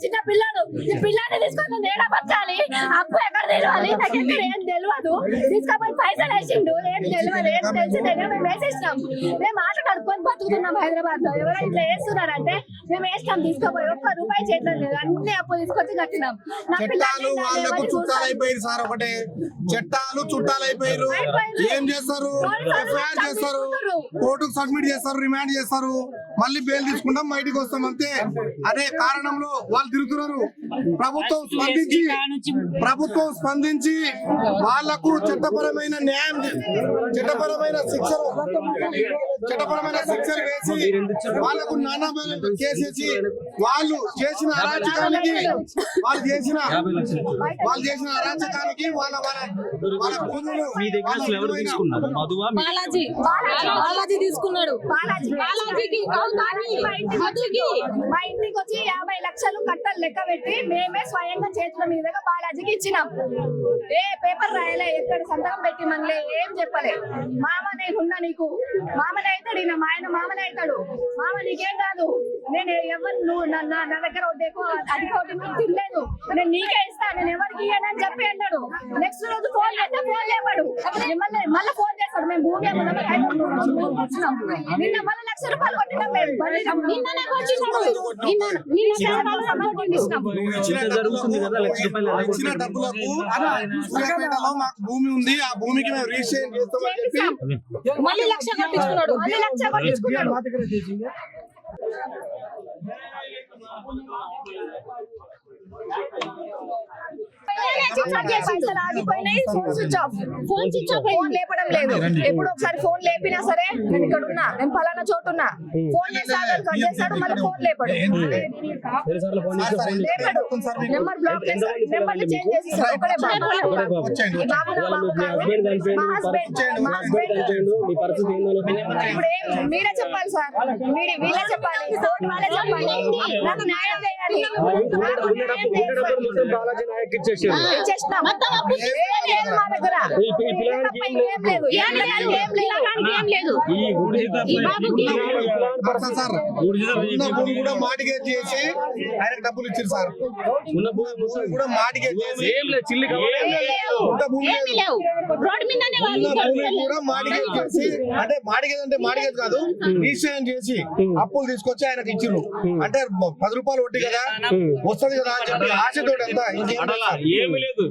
చిన్న పిల్లలు ఈ పిల్లని తీసుకొని నేడా బతకాలి. అప్పు ఎక్కడ తెలియాలి, నాకు ఎక్కడ ఏం తెలియదు. తీసుకపోయి పైసలు వేసిండు, ఏం తెలియదు. ఏం తెలిసిందే మేము వేసేసినాం. మేము ఆట కడుక్కొని బతుకుతున్నాం హైదరాబాద్ లో. ఎవరైనా ఇట్లా వేస్తున్నారంటే మేము వేస్తాం. తీసుకుపోయి ఒక్క రూపాయి చేతులు లేదు, అన్ని అప్పు తీసుకొచ్చి కట్టినాం. చట్టాలు వాళ్ళకు చుట్టాలైపోయారు సార్. ఒకటే చట్టాలు చుట్టాలైపోయారు. ఏం చేస్తారు? ఎఫ్ఐఆర్ చేస్తారు, కోర్టుకు సబ్మిట్ చేస్తారు, రిమాండ్ చేస్తారు, మళ్ళీ బెయిల్ తీసుకుంటాం, బయటికి వస్తాం అంతే. అదే కారణంలో వాళ్ళు తిరుగుతున్నారు. ప్రభుత్వం స్పందించి వాళ్లకు చట్టపరమైన న్యాయం, చట్టపరమైన శిక్షలు వేసి వాళ్లకు నానా కేసేసి వాళ్ళు చేసిన అరాచకానికి వాళ్ళ భూములు బాలాజీ తీసుకున్నాడు. మా ఇంటికి వచ్చి 50 లక్షలు కట్టలు లెక్క పెట్టి మేమే స్వయంగా చేతుల మీదుగా బాలాజీకి ఇచ్చినాం. ఏ పేపర్ రాయలే, ఎక్కడ సంతకం పెట్టి మనలే, ఏం చెప్పలే. మామ నేనున్నా, నీకు మామనే అవుతాడు, ఈయన మా ఆయన మామనే అవుతాడు. మామ నీకేం కాదు, నేను ఎవరు నువ్వు నా దగ్గర అది ఒకటి తినలేదు, నేను నీకే ఇస్తా, నేను ఎవరికి ఇయ్యనని చెప్పి అన్నాడు. నెక్స్ట్ రోజు ఫోన్ చేస్తే ఫోన్ లేపాడు, మళ్ళీ ఫోన్ చేస్తాడు. మేము భూమి నిన్న మళ్ళీ ₹1,00,000 కొట్టినాం. మేము ఇచ్చిన డబ్బులకు మాకు భూమి ఉంది, ఆ భూమికి మేము రిజిస్ట్రేషన్ చేస్తామని చెప్పి మళ్ళీ లక్ష కొట్టించుకున్నాడు. పైసలు ఆగిపోయినాయి. ఫోన్ లేపడం లేదు. ఎప్పుడు ఒకసారి ఫోన్ లేపినా సరే నేను ఇక్కడ ఉన్నా, నేను పలానా చోటు ఉన్నా, ఫోన్ చేస్తాడు, కట్ చేస్తాడు, మళ్ళీ ఫోన్ లేపడు. నెంబర్ బ్లాక్ చేస్తాడు, నెంబర్ చేంజ్ చేసి ఒకటే బాబు ఇప్పుడు మీరే చెప్పాలి సార్, వీళ్ళే చెప్పాలి, కోర్టు వాళ్ళే చెప్పాలి. నాకు న్యాయం చేయాలి. కూడా మార్టిగేజ్ చేసి ఆయనకు డబ్బులు ఇచ్చారు సార్. కూడా మార్టిగేజ్ చేసి కూడా మార్టిగేజ్ చేసి, అంటే మార్టిగేజ్ కాదు, రిజిస్ట్రేషన్ చేసి అప్పులు తీసుకొచ్చి ఆయనకు ఇచ్చిర్రు. అంటే ₹10 వడ్డీ కదా వస్తుంది కదా అని చెప్పి ఆశతోటి అంతా ఏమి లేదు.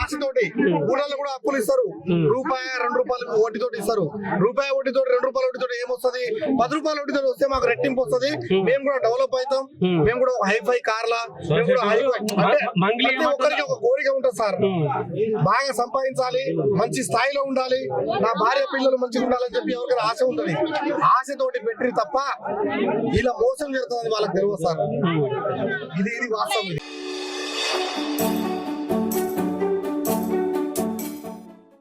ఆశతోటి ఊళ్ళలో కూడా అప్పులు ఇస్తారు. ₹1, ₹2 వడ్డీతోటి ఇస్తారు. రూపాయి వడ్డీతోటి, ₹2 వడ్డీతోటి ఏమొస్తుంది? ₹10 వడ్డీతోటి వస్తే మాకు రెట్టింపు వస్తుంది. మేము కూడా డెవలప్ అవుతాం. మేము కూడా హైఫై కార్లా, మేము కూడా ప్రతి ఒక్కరికి ఒక కోరిక ఉంటుంది సార్, బాగా సంపాదించాలి, మంచి స్థాయిలో ఉండాలి, నా భార్య పిల్లలు మంచిగా ఉండాలని చెప్పి ఎవరికైనా ఆశ ఉంటుంది. ఆశతోటి పెట్టి తప్ప ఇలా మోసం జరుగుతుంది వాళ్ళకి తెలియదు సార్. ఇది వాస్తవం.